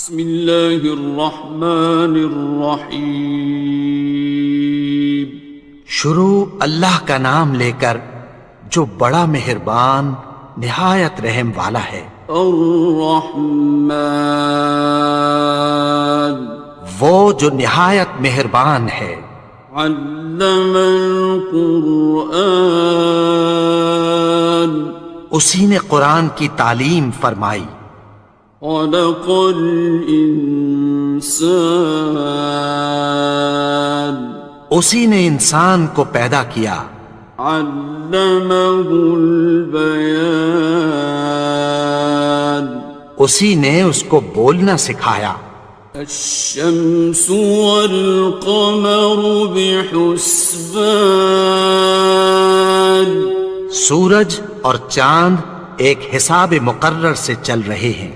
بسم اللہ الرحمن الرحیم۔ شروع اللہ کا نام لے کر جو بڑا مہربان نہایت رحم والا ہے۔ الرحمن، وہ جو نہایت مہربان ہے۔ علم القرآن، اسی نے قرآن کی تعلیم فرمائی۔ خلق الانسان، اسی نے انسان کو پیدا کیا۔ علمہ البیان، اسی نے اس کو بولنا سکھایا۔ الشمس والقمر بحسبان، سورج اور چاند ایک حساب مقرر سے چل رہے ہیں۔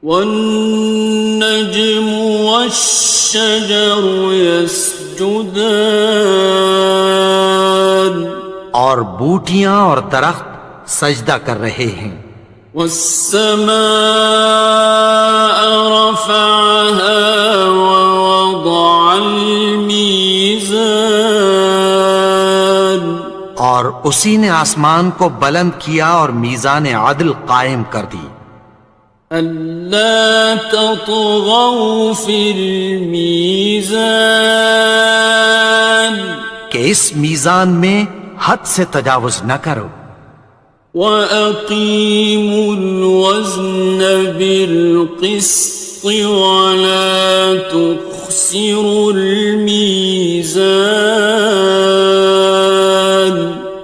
والنجم والشجر يسجدان، اور بوٹیاں اور درخت سجدہ کر رہے ہیں۔ والسماء رفعها ووضع الميزان، اور اسی نے آسمان کو بلند کیا اور میزان عدل قائم کر دی۔ ألا تطغوا في الميزان، کہ اس میزان میں حد سے تجاوز نہ کرو۔ وَأَقِيمُوا الْوَزْنَ بِالْقِسْطِ وَلَا تُخْسِرُوا الْمِيزَانَ،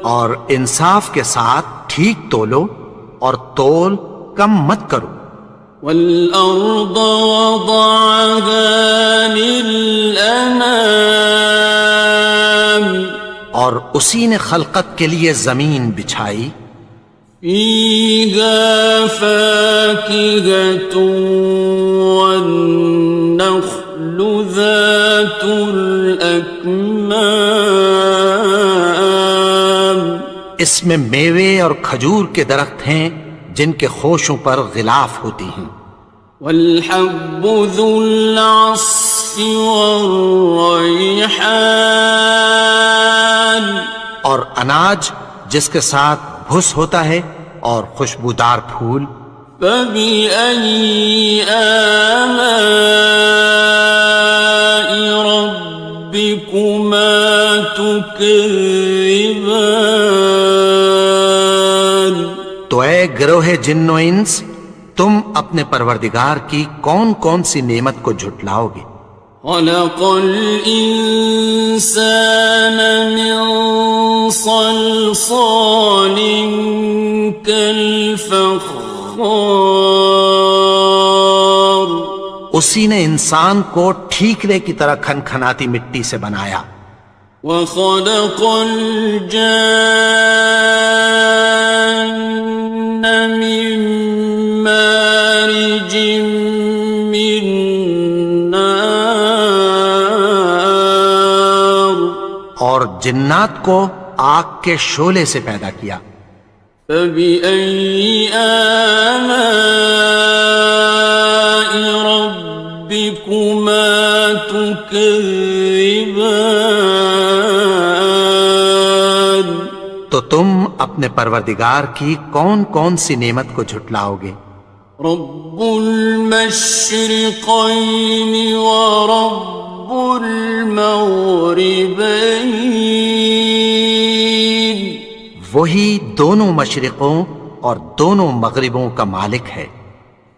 اور انصاف کے ساتھ ٹھیک تولو اور تول کم مت کرو۔ وَالْأَرْضَ وَضَعَهَا لِلْأَنَامِ، اور اسی نے خلقت کے لیے زمین بچھائی۔ فِيهَا فَاكِهَةٌ وَالنَّخْلُ ذَاتُ الْأَكْمَامِ، اس میں میوے اور کھجور کے درخت ہیں جن کے خوشوں پر غلاف ہوتی ہیں۔ وَالْحَبُّ ذُو الْعَصْفِ وَالرَّيْحَانِ، اور اناج جس کے ساتھ بھس ہوتا ہے اور خوشبودار پھول۔ فَبِأَيِّ آلَاءِ رَبِّكُمَا تُكَذِّبَانِ، تو اے گروہ جن و انس، تم اپنے پروردگار کی کون کون سی نعمت کو جھٹلاؤ گے؟ خَلَقَ الْإِنسَانَ مِنْ صَلْصَالٍ كَالْفَخَّارِ، اسی نے انسان کو ٹھیکرے کی طرح کھنکھناتی مٹی سے بنایا۔ وَخَلَقَ الْجَانَّ مِن مَّارِجٍ مِّن نَّارٍ، اور جنات کو آگ کے شعلے سے پیدا کیا۔ فَبِأَيِّ آلَاءِ رَبِّكُمَا تُكَذِّبَانِ، تو تم اپنے پروردگار کی کون کون سی نعمت کو جھٹلاؤ گے؟ رب المشرقین ورب المغربین، وہی دونوں مشرقوں اور دونوں مغربوں کا مالک ہے۔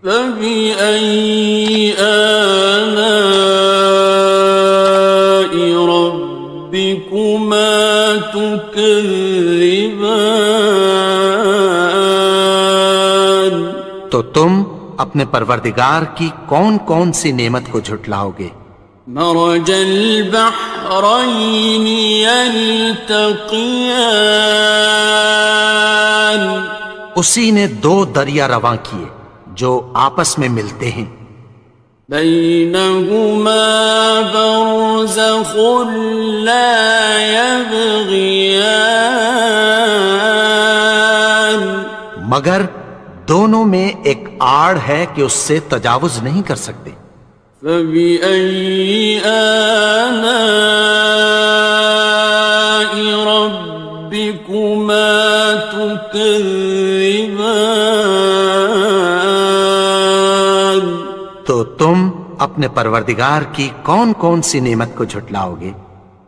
فَبِأَيِّ آلَاءِ رَبِّكُمَا تُكَذِّبَانِ، تو تم اپنے پروردگار کی کون کون سی نعمت کو جھٹلاؤ گے؟ مرج البحرین یلتقیان، اسی نے دو دریا رواں کیے جو آپس میں ملتے ہیں۔ بینہما برزخ لا یبغیان، مگر دونوں میں ایک آڑ ہے کہ اس سے تجاوز نہیں کر سکتے۔ فبأي آلاء ربكما تكذبان؟ تو تم اپنے پروردگار کی کون کون سی نعمت کو جھٹلاؤ گے؟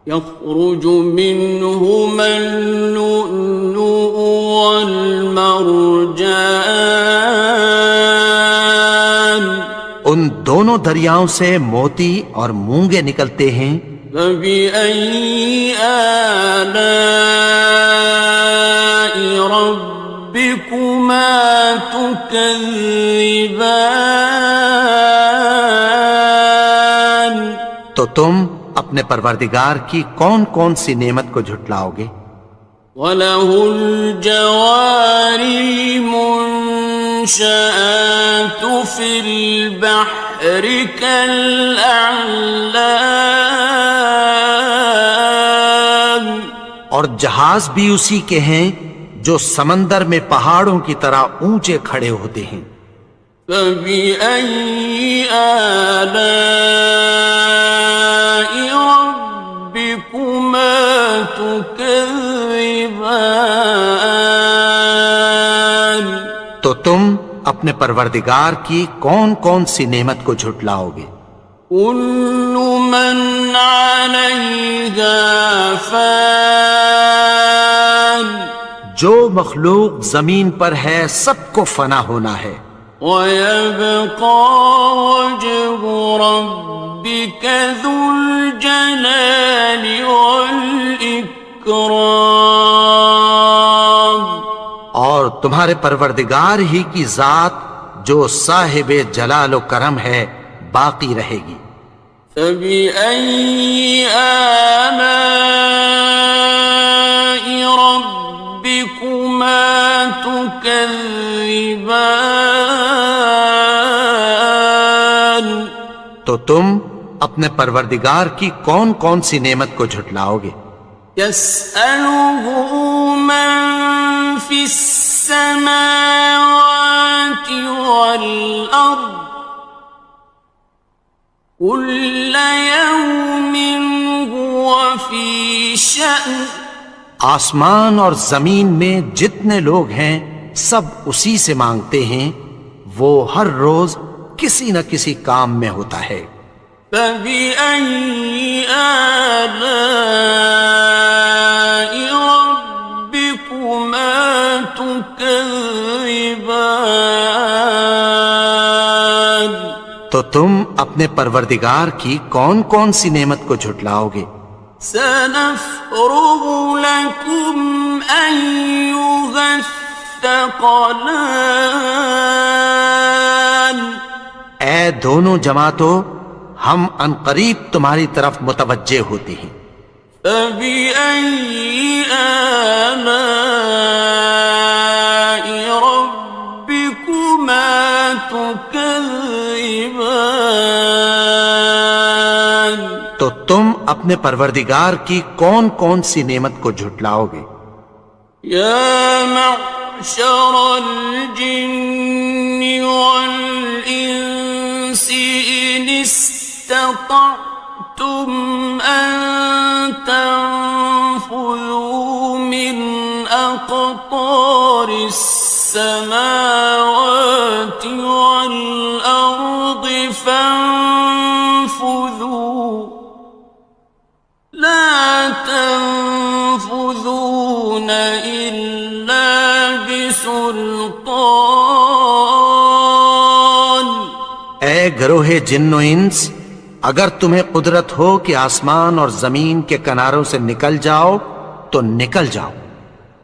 يخرج منهما اللؤلؤ والمرجان، ان دونوں دریاؤں سے موتی اور مونگے نکلتے ہیں۔ فبأي آلاء ربكما تكذبان؟ تو تم اپنے پروردگار کی کون کون سی نعمت کو جھٹلاؤ گے؟ وَلَهُ الْجَوَارِ الْمُنشَآتُ فِي الْبَحْرِ كَالْأَعْلَامِ، اور جہاز بھی اسی کے ہیں جو سمندر میں پہاڑوں کی طرح اونچے کھڑے ہوتے ہیں۔ فَبِأَيِّ آلَاءِ رَبِّكُمَا تُكَذِّبَانِ؟ تو تم اپنے پروردگار کی کون کون سی نعمت کو جھٹلاؤ گے؟ كُلُّ مَنْ عَلَيْهَا فَانٍ، جو مخلوق زمین پر ہے سب کو فنا ہونا ہے۔ وَيَبْقَى وَجْهُ رَبِّكَ ذُو الْجَلَالِ وَالْإِكْرَامِ، اور تمہارے پروردگار ہی کی ذات جو صاحب جلال و کرم ہے باقی رہے گی۔ فَبِأَيِّ آلَاءِ رَبِّكُمَا تُكَذِّبَانِ؟ تو تم اپنے پروردگار کی کون کون سی نعمت کو جھٹلاؤ گے؟ يَسْأَلُهُ مَن فِي السَّمَاوَاتِ وَالْأَرْضِ كُلَّ يَوْمٍ هُوَ فِي شَأْنٍ، آسمان اور زمین میں جتنے لوگ ہیں سب اسی سے مانگتے ہیں، وہ ہر روز کسی نہ کسی کام میں ہوتا ہے۔ فَبِأَيِّ آلَاءِ رَبِّكُمَا تُكَذِّبَانِ؟ تو تم اپنے پروردگار کی کون کون سی نعمت کو جھٹلاؤ گے؟ سَنَفْرُغُ لَكُمْ أَيُّهَ الثَّقَلَانِ، اے دونوں جماعتوں، ہم عنقریب تمہاری طرف متوجہ ہوتے ہیں۔ فَبِأَيِّ آلَاءِ رَبِّكُمَا تُكَذِّبَانِ؟ تو تم اپنے پروردگار کی کون کون سی نعمت کو جھٹلاؤ گے؟ يَا مَعْشَرَ الْجِنِّ وَالْإِنسِ إِنِ اسْتَطَعْتُمْ أَن تَنفُذُوا مِنْ أَقْطَارِ السَّمَاوَاتِ وَالْأَرْضِ فَانفُذُوا لَا تَنفُذُونَ إِلَّا بِسُلْطَانٍ۔ اے گروہ جن و انس، اگر تمہیں قدرت ہو کہ آسمان اور زمین کے کناروں سے نکل جاؤ تو نکل جاؤ،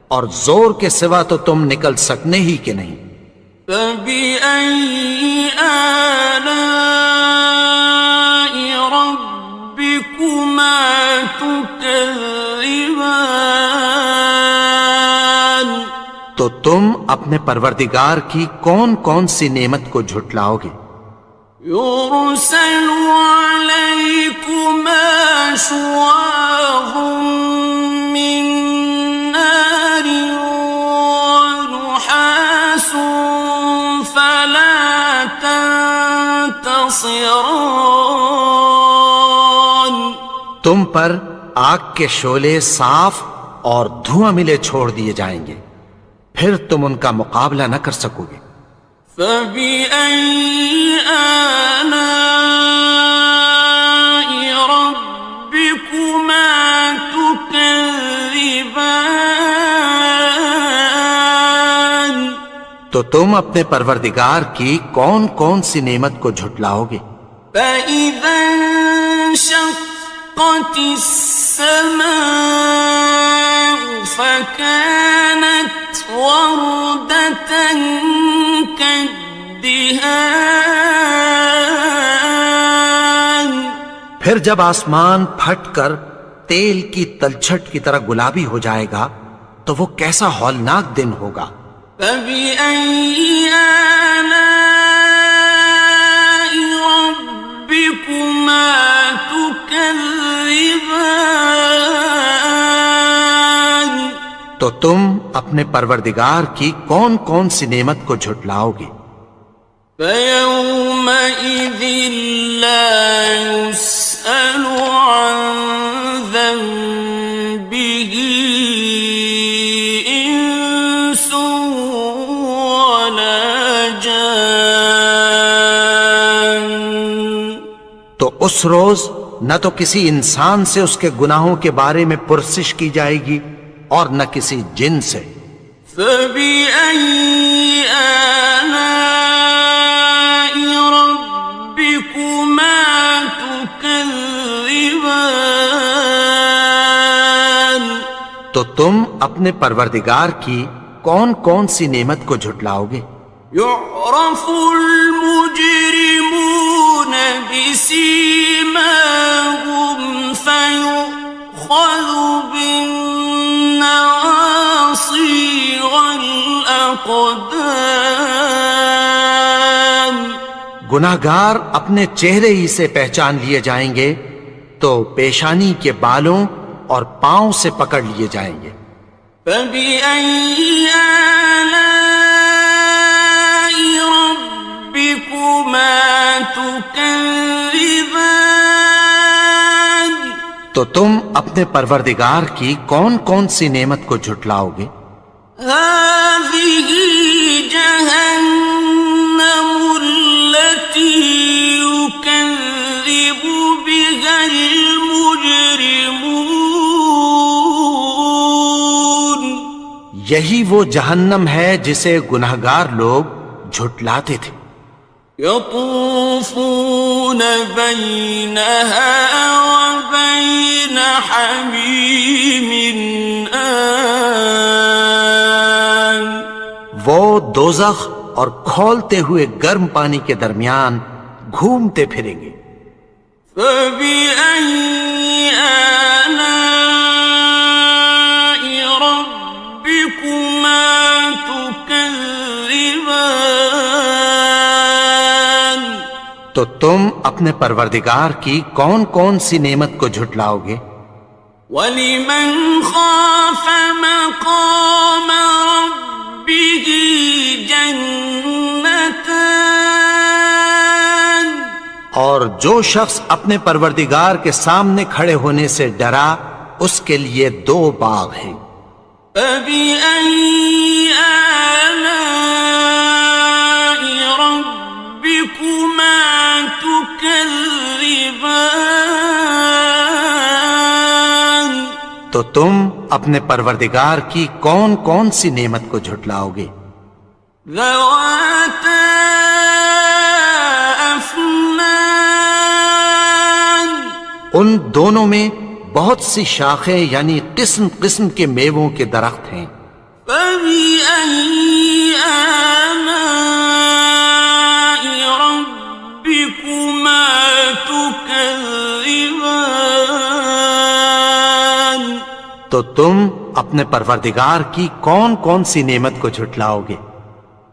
اور زور کے سوا تو تم نکل سکنے ہی کہ نہیں۔ فَبِأَيِّ آلَاءِ رَبِّكُمَا تُكَذِّبَانِ؟ تو تم اپنے پروردگار کی کون کون سی نعمت کو جھٹلاؤ گے؟ يُرْسَلُ عَلَيْكُمَا شُوَاظٌ مِّن نَّارٍ وَنُحَاسٌ ينتصران. تم پر آگ کے شعلے صاف اور دھواں ملے چھوڑ دیے جائیں گے، پھر تم ان کا مقابلہ نہ کر سکو گے۔ فبأي آلاء ربكما تكذبان. تو تم اپنے پروردگار کی کون کون سی نعمت کو جھٹلاؤ گے؟ فإذا انشقت السماء فكانت وردة كالدهان. پھر جب آسمان پھٹ کر تیل کی تلچھٹ کی طرح گلابی ہو جائے گا تو وہ کیسا ہولناک دن ہوگا۔ فبأي آلاء ربكما تكذبان. تو تم اپنے پروردگار کی کون کون سی نعمت کو جھٹلاؤ گے؟ فيومئذ لا يسأل عن ذنبه إنس ولا جان. تو اس روز نہ تو کسی انسان سے اس کے گناہوں کے بارے میں پرسش کی جائے گی اور نہ کسی جن سے۔ فبأي آلاء ربكما تكذبان. تو تم اپنے پروردگار کی کون کون سی نعمت کو جھٹلاؤ گے؟ يعرف المجرمون بسيماهم فيؤخذ بالنواصي والأقدام. گناہگار اپنے چہرے ہی سے پہچان لیے جائیں گے تو پیشانی کے بالوں اور پاؤں سے پکڑ لیے جائیں گے۔ فبأي آلاء ربكما تكذبان. تو تم اپنے پروردگار کی کون کون سی نعمت کو جھٹلاؤ گے؟ هذه جهنم التي يكذب بها المجرمون. یہی وہ جہنم ہے جسے گناہگار لوگ جھٹلاتے تھے۔ يطوفون بينها وبين حميم آن. وہ دوزخ اور کھولتے ہوئے گرم پانی کے درمیان گھومتے پھریں گے۔ فبأي آلاء ربكما تكذبان. تو تم اپنے پروردگار کی کون کون سی نعمت کو جھٹلاؤ گے؟ وَلِمَنْ خَافَ مَقَامَ رَبِّهِ جَنَّتَانِ. اور جو شخص اپنے پروردگار کے سامنے کھڑے ہونے سے ڈرا اس کے لیے دو باغ ہیں۔ فَبِأَيِّ آلَاءِ رَبِّكُمَا تُكَذِّبَانِ. تو تم اپنے پروردگار کی کون کون سی نعمت کو جھٹلاؤ گے؟ ذَوَاتَا أَفْنَانٍ. ان دونوں میں بہت سی شاخیں یعنی قسم قسم کے میووں کے درخت ہیں۔ فَبِأَيِّ آلَاءِ رَبِّكُمَا تُكَذِّبَانِ. تو تم اپنے پروردگار کی کون کون سی نعمت کو جھٹلاؤ گے؟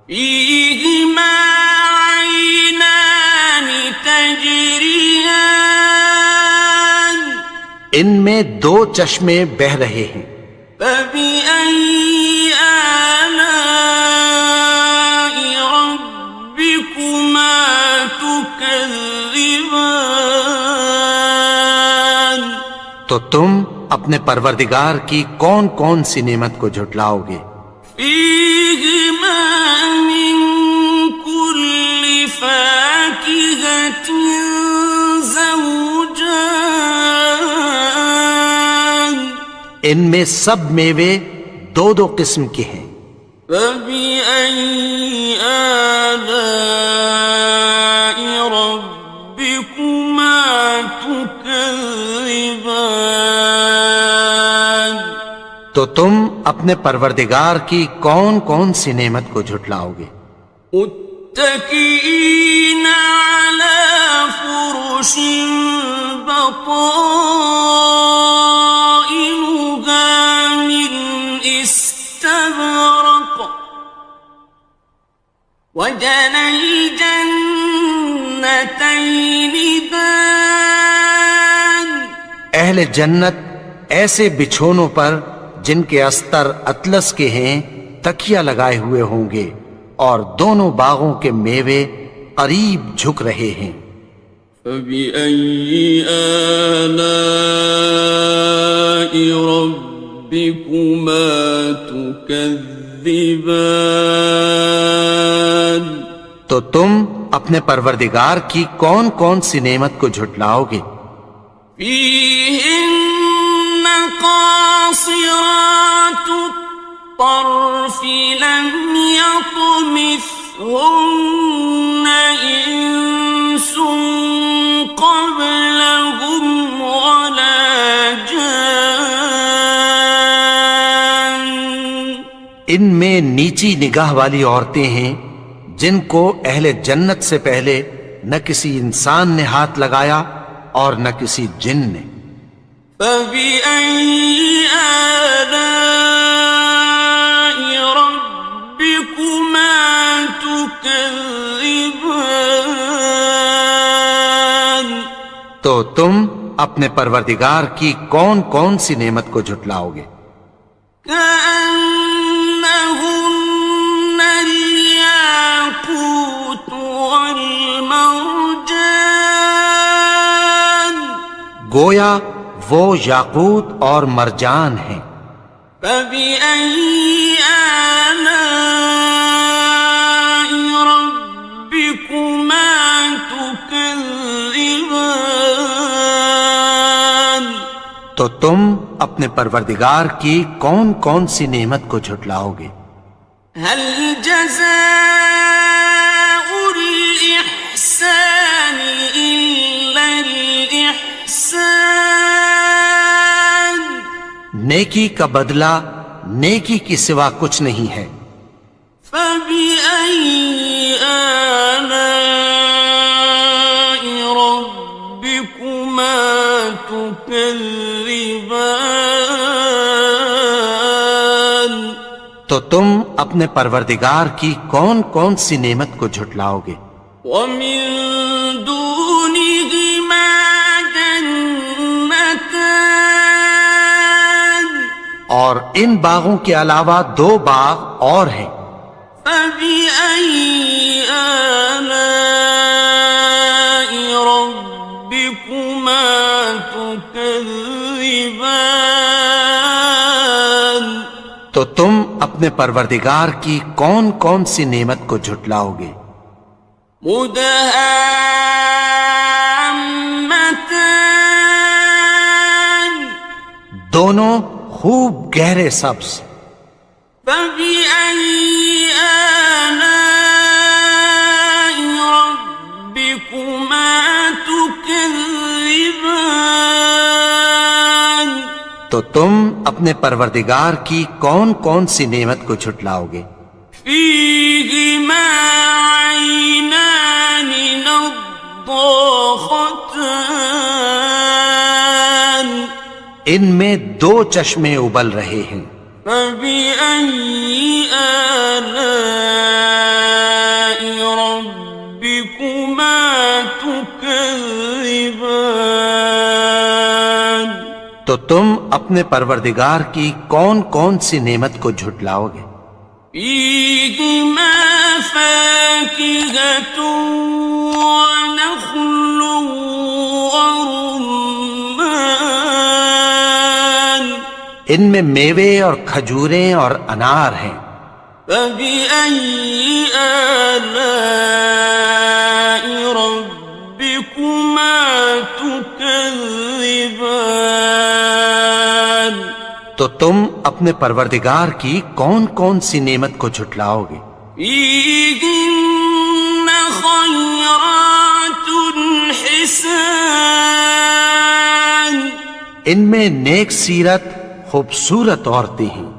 فِيهِمَا عَيْنَانِ تَجْرِيَانِ. ان میں دو چشمے بہہ رہے ہیں۔ فَبِأَيِّ آلَاءِ رَبِّكُمَا تُكَذِّبَانِ. اپنے پروردگار کی کون کون سی نعمت کو جھٹلاؤ گے؟ فیہما من کل فاکہۃ زوجان، ان میں سب میوے دو دو قسم کے ہیں۔ فبأي آلاء ربكما تكذبان، تو تم اپنے پروردگار کی کون کون سی نعمت کو جھٹلاؤ گے؟ متكئين على فرش بطائنها من استبرق، وجنى الجنتين دان، اہل جنت ایسے بچھونوں پر جن کے استر اطلس کے ہیں تکیہ لگائے ہوئے ہوں گے، اور دونوں باغوں کے میوے قریب جھک رہے ہیں۔ فبأي آلاء ربكما تكذبان، تو تم اپنے پروردگار کی کون کون سی نعمت کو جھٹلاؤ گے؟ فيهن قاصرات الطرف لم يطمثهن إنس قبلهم ولا جان، ان میں نیچی نگاہ والی عورتیں ہیں جن کو اہل جنت سے پہلے نہ کسی انسان نے ہاتھ لگایا اور نہ کسی جن نے۔ فبأي آلاء ربكما تكذبان، تو تم اپنے پروردگار کی کون کون سی نعمت کو جھٹلاؤ گے؟ كأنهن الياقوت والمرجان، گویا وہ یاقوت اور مرجان ہیں۔ فبأي آلاء ربكما تكذبان، تو تم اپنے پروردگار کی کون کون سی نعمت کو جھٹلاؤ گے؟ هل جزاء الإحسان إلا الإحسان، نیکی کا بدلہ نیکی کی سوا کچھ نہیں ہے۔ فبأي آلاء ربكما تكذبان، تو تم اپنے پروردگار کی کون کون سی نعمت کو جھٹلاؤ گے؟ ومن دونهما جنتان، اور ان باغوں کے علاوہ دو باغ اور ہیں۔ فبأي آلاء ربكما تكذبان، تو تم اپنے پروردگار کی کون کون سی نعمت کو جھٹلاؤ گے؟ مدهامتان، دونوں خوب گہرے سبز۔ فبأي آلاء ربكما تكذبان، تو تم اپنے پروردگار کی کون کون سی نعمت کو جھٹلاؤ گے؟ فيهما عينان نضاختان، ان میں دو چشمے ابل رہے ہیں۔ فبأي آلاء ربكما تكذبان، تو تم اپنے پروردگار کی کون کون سی نعمت کو جھٹلاؤ گے؟ فيهما فاكهة ونخل ورمان، ان میں میوے اور کھجوریں اور انار ہیں۔ فبأي آلاء ربكما تكذبان؟ تو تم اپنے پروردگار کی کون کون سی نعمت کو جھٹلاؤ گے؟ فيهن خيرات حسان، ان میں نیک سیرت خوبصورت عورتیں ہیں۔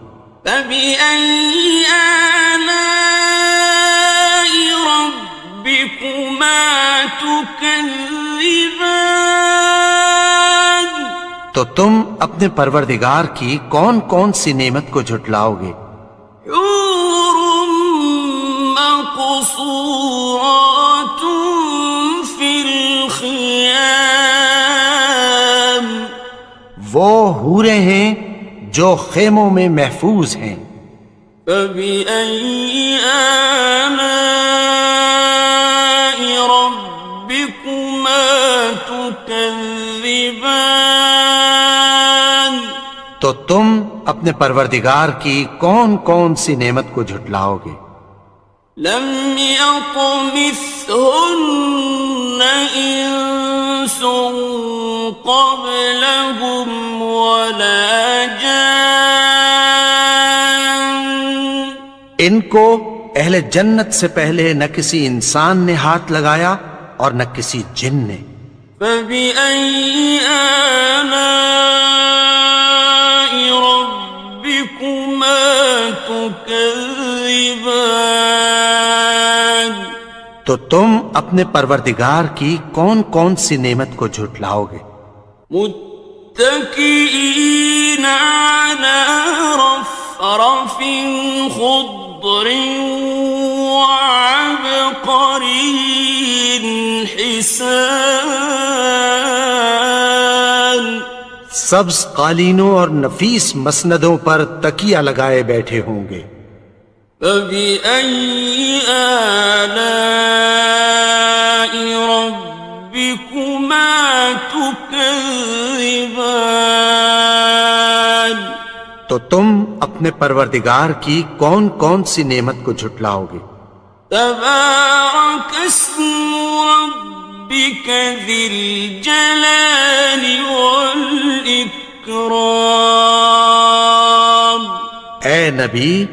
فبأي آلاء ربكما تكذبان؟ تو تم اپنے پروردگار کی کون کون سی نعمت کو جھٹلاؤ گے؟ حور مقصورات في الخيام، وہ حوریں ہیں جو خیموں میں محفوظ ہیں۔ فبأي آلاء ربكما تكذبان؟ تو تم اپنے پروردگار کی کون کون سی نعمت کو جھٹلاؤ گے؟ لم يطمثهن إنس قبلهم ولا جان، ان کو اہل جنت سے پہلے نہ کسی انسان نے ہاتھ لگایا اور نہ کسی جن نے۔ فبأي آلاء ربكما تكذبان؟ تو تم اپنے پروردگار کی کون کون سی نعمت کو جھٹلاؤ گے؟ متكئين على رفرف خضر وعبقري حسان، سبز قالینوں اور نفیس مسندوں پر تکیہ لگائے بیٹھے ہوں گے۔ فبأي آلاء ربكما تكذبان؟ تو تم اپنے پروردگار کی کون کون سی نعمت کو جھٹلاؤ گے؟ تبارك اسم ربك ذي الجلال والإكرام۔ اے نبی،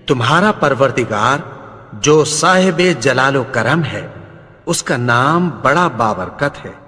تمہارا پروردگار جو صاحب جلال و کرم ہے، اس کا نام بڑا بابرکت ہے۔